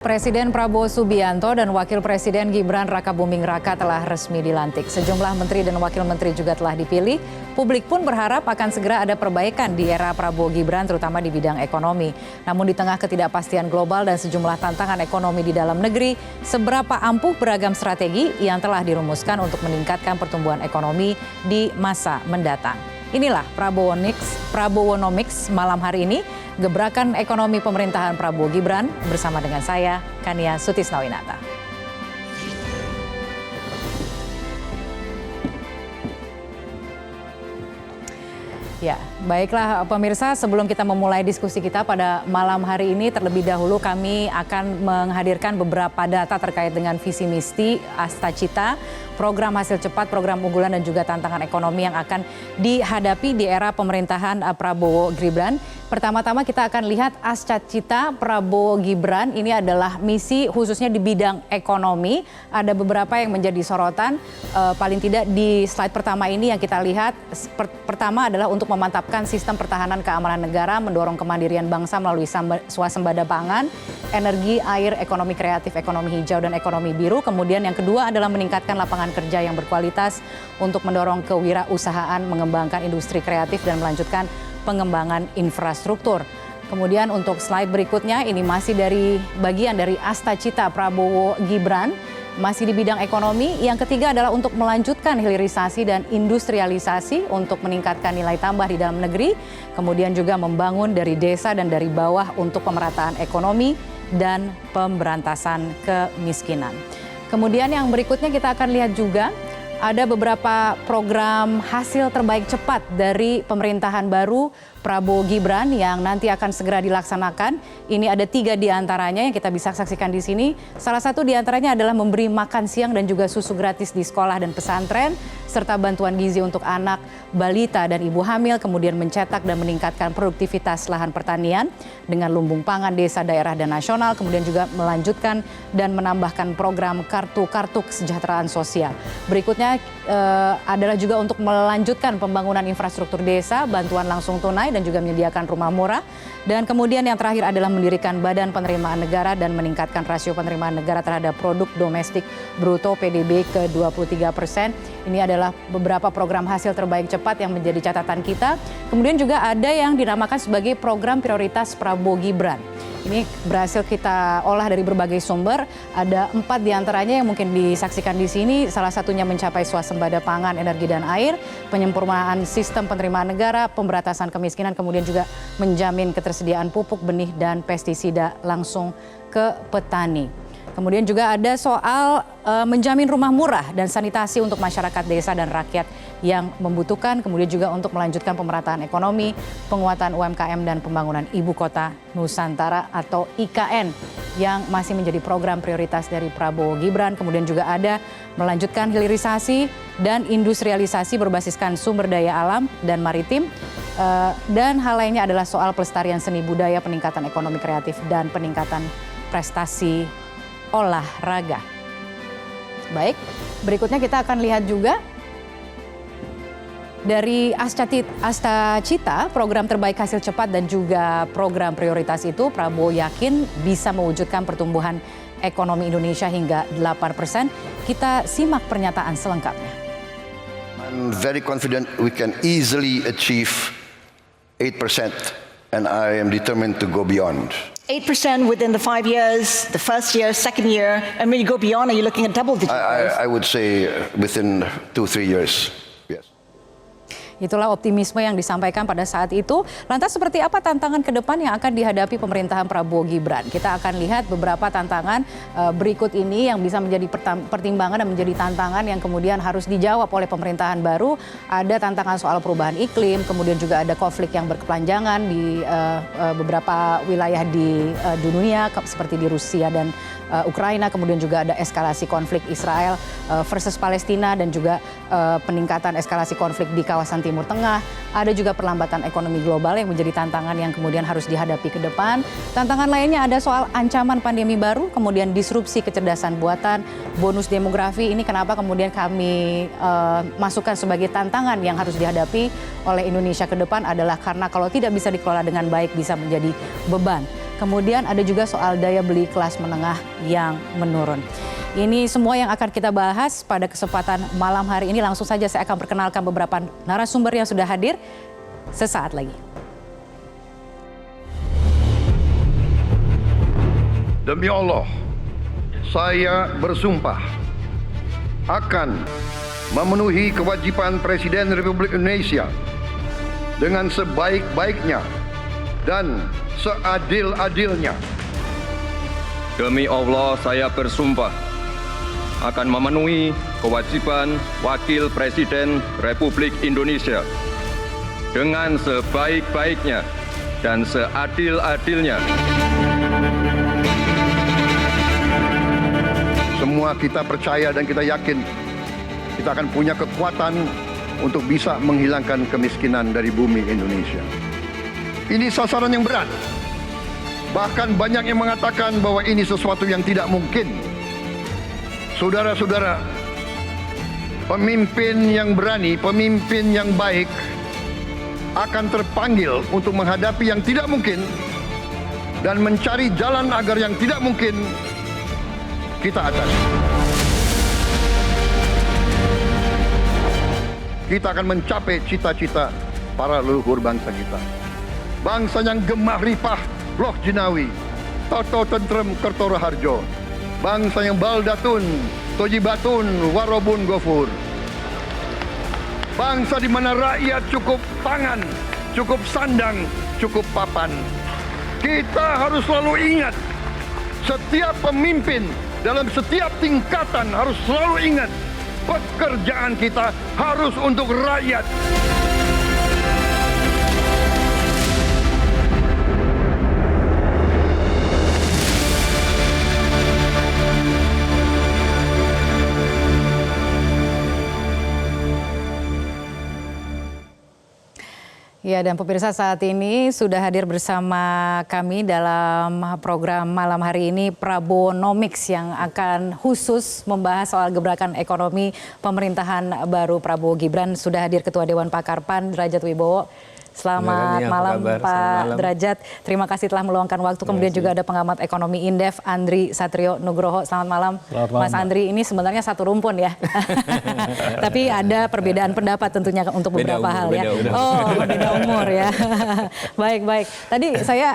Presiden Prabowo Subianto dan Wakil Presiden Gibran Rakabuming Raka telah resmi dilantik. Sejumlah menteri dan wakil menteri juga telah dipilih. Publik pun berharap akan segera ada perbaikan di era Prabowo Gibran, terutama di bidang ekonomi. Namun di tengah ketidakpastian global dan sejumlah tantangan ekonomi di dalam negeri, seberapa ampuh beragam strategi yang telah dirumuskan untuk meningkatkan pertumbuhan ekonomi di masa mendatang. Inilah Prabowonomics malam hari ini, gebrakan ekonomi pemerintahan Prabowo Gibran bersama dengan saya, Kania Sutisnawinata. Ya, baiklah pemirsa, sebelum kita memulai diskusi kita pada malam hari ini, terlebih dahulu kami akan menghadirkan beberapa data terkait dengan visi misi Astacita, program hasil cepat, program unggulan dan juga tantangan ekonomi yang akan dihadapi di era pemerintahan Prabowo Gibran. Pertama-tama kita akan lihat Astacita Prabowo Gibran, ini adalah misi khususnya di bidang ekonomi. Ada beberapa yang menjadi sorotan, paling tidak di slide pertama ini yang kita lihat. Pertama adalah untuk memantapkan sistem pertahanan keamanan negara, mendorong kemandirian bangsa melalui swasembada pangan, energi, air, ekonomi kreatif, ekonomi hijau, dan ekonomi biru. Kemudian yang kedua adalah meningkatkan lapangan kerja yang berkualitas untuk mendorong kewirausahaan, mengembangkan industri kreatif, dan melanjutkan pengembangan infrastruktur. Kemudian untuk slide berikutnya, ini masih dari bagian dari Astacita Prabowo Gibran, masih di bidang ekonomi. Yang ketiga adalah untuk melanjutkan hilirisasi dan industrialisasi untuk meningkatkan nilai tambah di dalam negeri. Kemudian juga membangun dari desa dan dari bawah untuk pemerataan ekonomi dan pemberantasan kemiskinan. Kemudian yang berikutnya kita akan lihat juga ada beberapa program hasil terbaik cepat dari pemerintahan baru Prabowo Gibran yang nanti akan segera dilaksanakan. Ini ada 3 diantaranya yang kita bisa saksikan di sini. Salah satu diantaranya adalah memberi makan siang dan juga susu gratis di sekolah dan pesantren, serta bantuan gizi untuk anak, balita, dan ibu hamil, kemudian mencetak dan meningkatkan produktivitas lahan pertanian dengan lumbung pangan desa, daerah, dan nasional, kemudian juga melanjutkan dan menambahkan program kartu kesejahteraan sosial. Berikutnya adalah juga untuk melanjutkan pembangunan infrastruktur desa, bantuan langsung tunai, dan juga menyediakan rumah murah. Dan kemudian yang terakhir adalah mendirikan Badan Penerimaan Negara dan meningkatkan rasio penerimaan negara terhadap produk domestik bruto PDB ke 23%. Ini adalah beberapa program hasil terbaik cepat yang menjadi catatan kita. Kemudian juga ada yang dinamakan sebagai program prioritas Prabowo Gibran. Ini berhasil kita olah dari berbagai sumber. Ada 4 diantaranya yang mungkin disaksikan di sini. Salah satunya mencapai swasembada pangan, energi, dan air, penyempurnaan sistem penerimaan negara, pemberantasan kemiskinan, kemudian juga menjamin ketersediaan pupuk, benih, dan pestisida langsung ke petani. Kemudian juga ada soal menjamin rumah murah dan sanitasi untuk masyarakat desa dan rakyat yang membutuhkan. Kemudian juga untuk melanjutkan pemerataan ekonomi, penguatan UMKM, dan pembangunan Ibu Kota Nusantara atau IKN yang masih menjadi program prioritas dari Prabowo Gibran. Kemudian juga ada melanjutkan hilirisasi dan industrialisasi berbasiskan sumber daya alam dan maritim. Dan hal lainnya adalah soal pelestarian seni budaya, peningkatan ekonomi kreatif, dan peningkatan prestasi olahraga. Baik, berikutnya kita akan lihat juga dari Astacita, program terbaik hasil cepat dan juga program prioritas itu, Prabowo yakin bisa mewujudkan pertumbuhan ekonomi Indonesia hingga 8%. Kita simak pernyataan selengkapnya. I'm very confident we can easily achieve 8% and I am determined to go beyond. 8% within the 5 years, the first year, second year, and when you go beyond, are you looking at double-digit growth? I would say within 2-3 years. Yes. Itulah optimisme yang disampaikan pada saat itu. Lantas seperti apa tantangan ke depan yang akan dihadapi pemerintahan Prabowo Gibran? Kita akan lihat beberapa tantangan berikut ini yang bisa menjadi pertimbangan dan menjadi tantangan yang kemudian harus dijawab oleh pemerintahan baru. Ada tantangan soal perubahan iklim, kemudian juga ada konflik yang berkepanjangan di beberapa wilayah di dunia seperti di Rusia dan Ukraina, kemudian juga ada eskalasi konflik Israel versus Palestina dan juga peningkatan eskalasi konflik di kawasan Timur Tengah. Ada juga perlambatan ekonomi global yang menjadi tantangan yang kemudian harus dihadapi ke depan. Tantangan lainnya ada soal ancaman pandemi baru, kemudian disrupsi kecerdasan buatan, bonus demografi. Ini kenapa kemudian kami masukkan sebagai tantangan yang harus dihadapi oleh Indonesia ke depan adalah karena kalau tidak bisa dikelola dengan baik bisa menjadi beban. kemudian ada juga soal daya beli kelas menengah yang menurun. Ini semua yang akan kita bahas pada kesempatan malam hari ini. Langsung saja saya akan perkenalkan beberapa narasumber yang sudah hadir sesaat lagi. Demi Allah, saya bersumpah akan memenuhi kewajiban Presiden Republik Indonesia dengan sebaik-baiknya dan seadil-adilnya. Demi Allah, saya bersumpah akan memenuhi kewajiban Wakil Presiden Republik Indonesia dengan sebaik-baiknya dan seadil-adilnya. Semua kita percaya dan kita yakin kita akan punya kekuatan untuk bisa menghilangkan kemiskinan dari bumi Indonesia. Ini sasaran yang berat. Bahkan banyak yang mengatakan bahwa ini sesuatu yang tidak mungkin. Saudara-saudara, pemimpin yang berani, pemimpin yang baik akan terpanggil untuk menghadapi yang tidak mungkin dan mencari jalan agar yang tidak mungkin kita atasi. Kita akan mencapai cita-cita para leluhur bangsa kita. Bangsa yang gemah ripah loh jinawi, toto tentrem kertoro harjo. Bangsa yang baldatun, tojibatun, warobun gofur. Bangsa di mana rakyat cukup pangan, cukup sandang, cukup papan. Kita harus selalu ingat, setiap pemimpin dalam setiap tingkatan harus selalu ingat, pekerjaan kita harus untuk rakyat. Ya, dan pemirsa, saat ini sudah hadir bersama kami dalam program malam hari ini Prabowonomics yang akan khusus membahas soal gebrakan ekonomi pemerintahan baru Prabowo Gibran. Sudah hadir Ketua Dewan Pakar PAN Derajat Wibowo. Selamat malam Pak Derajat. Terima kasih telah meluangkan waktu. Kemudian juga ada pengamat ekonomi Indef Andri Satrio Nugroho. Selamat malam Mas Andri. Ini sebenarnya satu rumpun ya. Tapi ada perbedaan pendapat tentunya untuk beberapa hal ya. Beda umur ya. Baik. Tadi saya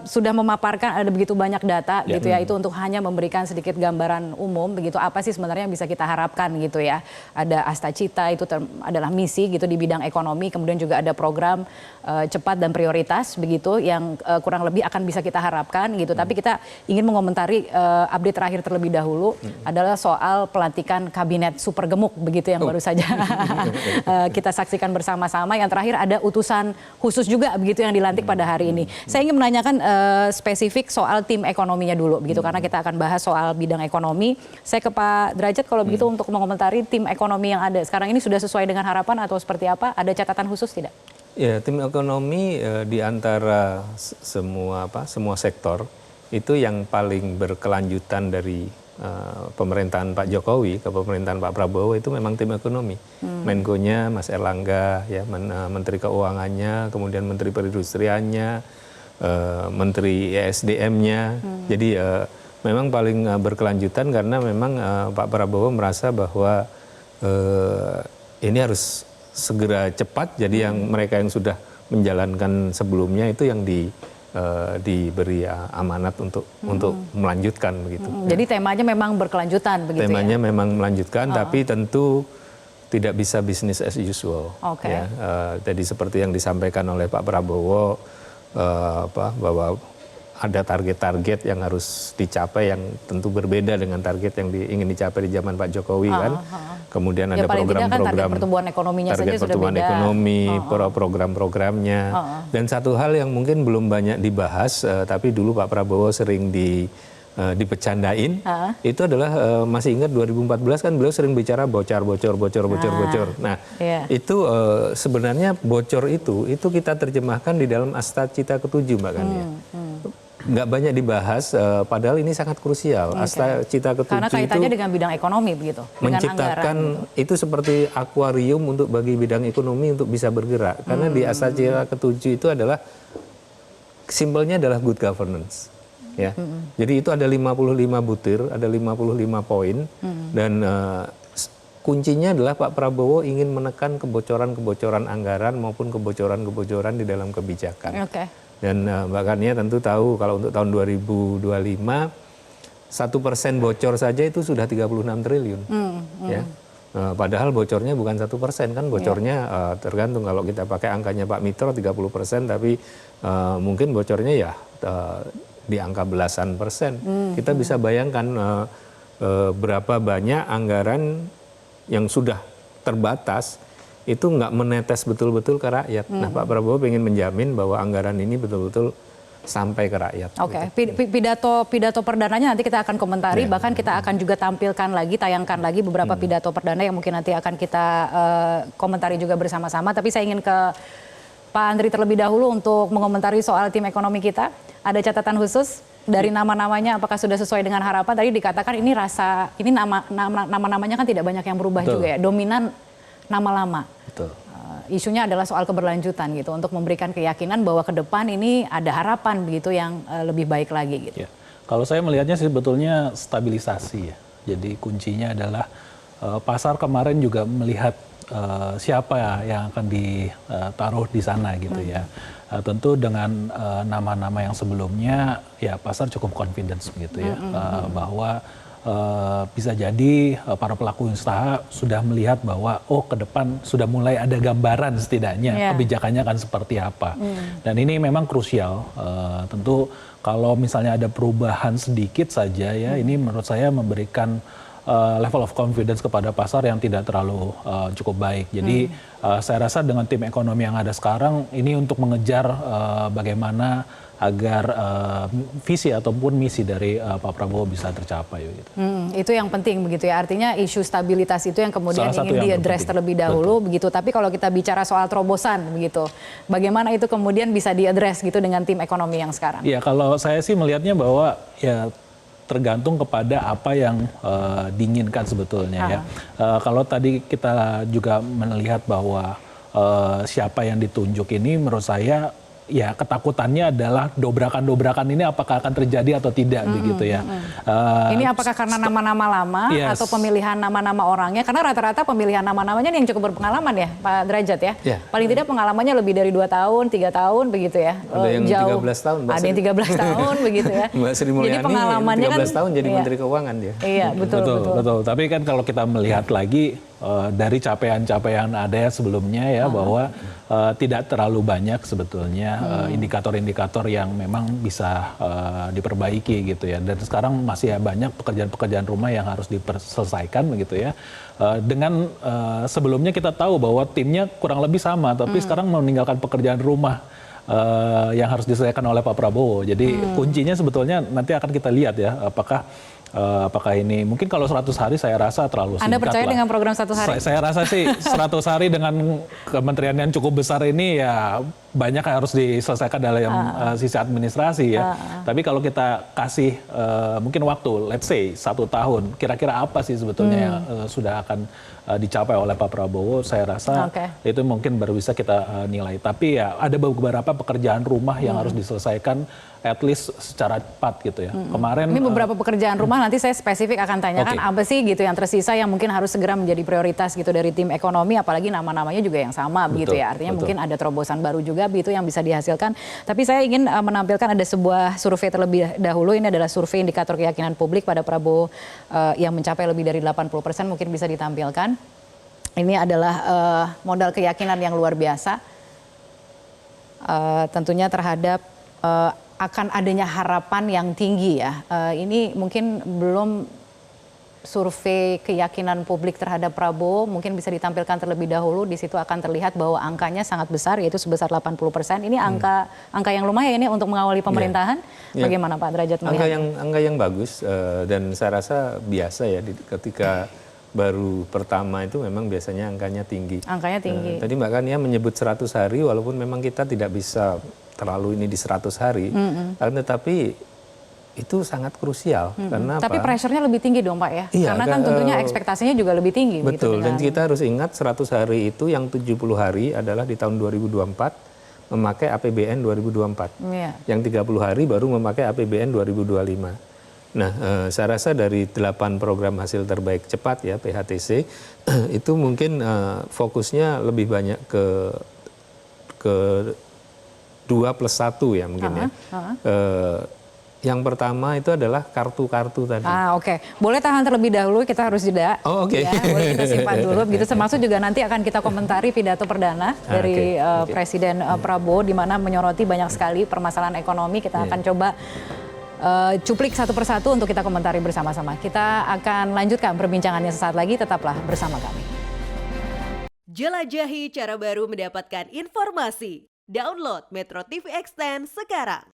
sudah memaparkan ada begitu banyak data gitu ya. Itu untuk hanya memberikan sedikit gambaran umum begitu apa sih sebenarnya yang bisa kita harapkan gitu ya. Ada Astacita itu adalah misi gitu di bidang ekonomi. Kemudian juga ada program cepat dan prioritas begitu yang kurang lebih akan bisa kita harapkan gitu. Tapi kita ingin mengomentari update terakhir terlebih dahulu adalah soal pelantikan kabinet super gemuk begitu yang baru saja kita saksikan bersama-sama. Yang terakhir ada utusan khusus juga begitu yang dilantik pada hari ini. Saya ingin menanyakan spesifik soal tim ekonominya dulu begitu karena kita akan bahas soal bidang ekonomi. Saya ke Pak Derajat kalau begitu untuk mengomentari tim ekonomi yang ada sekarang ini sudah sesuai dengan harapan atau seperti apa? Ada catatan khusus tidak? Ya, tim ekonomi di antara semua sektor itu yang paling berkelanjutan dari pemerintahan Pak Jokowi ke pemerintahan Pak Prabowo itu memang tim ekonomi. Menkonya Mas Erlangga, ya, Menteri Keuangannya, kemudian Menteri Perindustriannya, Menteri ESDM-nya. Jadi memang paling berkelanjutan karena memang Pak Prabowo merasa bahwa ini harus segera cepat, jadi yang mereka yang sudah menjalankan sebelumnya itu yang diberi amanat untuk melanjutkan begitu. Jadi temanya memang berkelanjutan begitu. Temanya memang melanjutkan, tapi tentu tidak bisa business as usual. Ya. Jadi seperti yang disampaikan oleh Pak Prabowo bahwa ada target-target yang harus dicapai yang tentu berbeda dengan target yang ingin dicapai di zaman Pak Jokowi kan. Kemudian ada program-program target pertumbuhan ekonominya target saja pertumbuhan sudah beda. Ekonomi, program-programnya. Dan satu hal yang mungkin belum banyak dibahas, tapi dulu Pak Prabowo sering dipecandain, itu adalah masih ingat 2014 kan beliau sering bicara bocor. Nah, itu sebenarnya bocor itu kita terjemahkan di dalam Astacita ke-7 Mbak Kania. Nggak banyak dibahas, padahal ini sangat krusial. Astacita ke-7 karena kaitannya dengan bidang ekonomi begitu. Menciptakan anggaran, itu seperti akuarium untuk bagi bidang ekonomi untuk bisa bergerak. Karena di Astacita ke-7 itu adalah simpelnya adalah good governance. Ya, jadi itu ada 55 butir, ada 55 poin, dan kuncinya adalah Pak Prabowo ingin menekan kebocoran-kebocoran anggaran maupun kebocoran-kebocoran di dalam kebijakan. Dan Mbak Kania tentu tahu kalau untuk tahun 2025 1% bocor saja itu sudah 36 triliun. Ya. Padahal bocornya bukan 1%, kan bocornya tergantung, kalau kita pakai angkanya Pak Mitro 30%, tapi mungkin bocornya ya di angka belasan persen. Kita bisa bayangkan berapa banyak anggaran yang sudah terbatas itu nggak menetes betul-betul ke rakyat. Nah, Pak Prabowo ingin menjamin bahwa anggaran ini betul-betul sampai ke rakyat. Pidato perdananya nanti kita akan komentari, bahkan kita akan juga tampilkan lagi, tayangkan lagi beberapa pidato perdana yang mungkin nanti akan kita komentari juga bersama-sama. Tapi saya ingin ke Pak Andri terlebih dahulu untuk mengomentari soal tim ekonomi kita. Ada catatan khusus dari nama-namanya, apakah sudah sesuai dengan harapan? Tadi dikatakan ini nama-namanya kan tidak banyak yang berubah juga ya, dominan nama lama. Isunya adalah soal keberlanjutan gitu, untuk memberikan keyakinan bahwa ke depan ini ada harapan begitu yang lebih baik lagi gitu. Ya. Kalau saya melihatnya sih sebetulnya stabilisasi ya. Jadi kuncinya adalah pasar kemarin juga melihat siapa yang akan ditaruh di sana gitu ya. Tentu dengan nama-nama yang sebelumnya ya pasar cukup confidence gitu ya, bahwa bisa jadi para pelaku usaha sudah melihat bahwa ke depan sudah mulai ada gambaran setidaknya kebijakannya akan seperti apa. Dan ini memang krusial. Tentu kalau misalnya ada perubahan sedikit saja ya, ini menurut saya memberikan level of confidence kepada pasar yang tidak terlalu cukup baik. Jadi saya rasa dengan tim ekonomi yang ada sekarang ini untuk mengejar bagaimana agar visi ataupun misi dari Pak Prabowo bisa tercapai. Gitu. Itu yang penting begitu ya. Artinya isu stabilitas itu yang kemudian ingin diadres terlebih dahulu. Begitu. Tapi kalau kita bicara soal terobosan begitu, bagaimana itu kemudian bisa diadres gitu dengan tim ekonomi yang sekarang? Ya kalau saya sih melihatnya bahwa ya tergantung kepada apa yang diinginkan sebetulnya ya. Kalau tadi kita juga melihat bahwa siapa yang ditunjuk ini menurut saya ya ketakutannya adalah dobrakan-dobrakan ini apakah akan terjadi atau tidak begitu ya. Ini apakah karena nama-nama lama atau pemilihan nama-nama orangnya? Karena rata-rata pemilihan nama-namanya yang cukup berpengalaman ya Pak Derajat ya. Paling tidak pengalamannya lebih dari 2 tahun, 3 tahun begitu ya. Ada yang 13 tahun. Ada yang 13 tahun begitu ya. Mbak Sri Mulyani jadi pengalamannya 13 tahun jadi Menteri Keuangan dia. Iya betul. Tapi kan kalau kita melihat lagi dari capaian-capaian ada sebelumnya ya bahwa tidak terlalu banyak sebetulnya indikator-indikator yang memang bisa diperbaiki gitu ya. Dan sekarang masih banyak pekerjaan-pekerjaan rumah yang harus diselesaikan begitu ya. Dengan sebelumnya kita tahu bahwa timnya kurang lebih sama, tapi sekarang meninggalkan pekerjaan rumah yang harus diselesaikan oleh Pak Prabowo. Jadi kuncinya sebetulnya nanti akan kita lihat ya, apakah ini mungkin kalau 100 hari saya rasa terlalu singkat. Anda percaya dengan program 100 hari? Saya rasa sih 100 hari dengan kementerian yang cukup besar ini ya banyak yang harus diselesaikan dalam sisi administrasi ya. Tapi kalau kita kasih mungkin waktu, let's say 1 tahun, kira-kira apa sih sebetulnya yang sudah akan dicapai oleh Pak Prabowo, saya rasa itu mungkin baru bisa kita nilai. Tapi ya ada beberapa pekerjaan rumah yang harus diselesaikan at least secara cepat gitu ya. Kemarin ini beberapa pekerjaan rumah nanti saya spesifik akan tanyakan apa sih gitu yang tersisa yang mungkin harus segera menjadi prioritas gitu dari tim ekonomi, apalagi nama-namanya juga yang sama begitu ya. Artinya mungkin ada terobosan baru juga begitu yang bisa dihasilkan. Tapi saya ingin menampilkan ada sebuah survei terlebih dahulu. Ini adalah survei indikator keyakinan publik pada Prabowo yang mencapai lebih dari 80%, mungkin bisa ditampilkan. Ini adalah modal keyakinan yang luar biasa. Tentunya terhadap akan adanya harapan yang tinggi ya. Ini mungkin belum survei keyakinan publik terhadap Prabowo, mungkin bisa ditampilkan terlebih dahulu. Di situ akan terlihat bahwa angkanya sangat besar, yaitu sebesar 80%. Ini angka yang lumayan ini untuk mengawali pemerintahan. Bagaimana Pak Derajat melihat? Angka yang bagus, dan saya rasa biasa ya ketika baru pertama itu memang biasanya angkanya tinggi. Angkanya tinggi. Tadi Mbak Kania menyebut 100 hari, walaupun memang kita tidak bisa terlalu ini di 100 hari, tetapi itu sangat krusial. Karena tapi pressure-nya lebih tinggi dong Pak ya? Iya, karena kan tentunya ekspektasinya juga lebih tinggi. Betul, dan kita harus ingat 100 hari itu yang 70 hari adalah di tahun 2024, memakai APBN 2024. Iya. Yang 30 hari baru memakai APBN 2025. Nah, saya rasa dari 8 program hasil terbaik cepat ya PHTC itu mungkin fokusnya lebih banyak ke 2+1 ya mungkin ya. Yang pertama itu adalah kartu-kartu tadi. Oke. Boleh tahan terlebih dahulu, kita harus jeda. Oh, oke. Ya, boleh kita simpan dulu. Begitu termasuk juga nanti akan kita komentari pidato perdana dari Presiden Prabowo di mana menyoroti banyak sekali permasalahan ekonomi. Kita akan coba cuplik satu persatu untuk kita komentari bersama-sama. Kita akan lanjutkan perbincangannya sesaat lagi, tetaplah bersama kami. Jelajahi cara baru mendapatkan informasi. Download Metro TV Extend sekarang.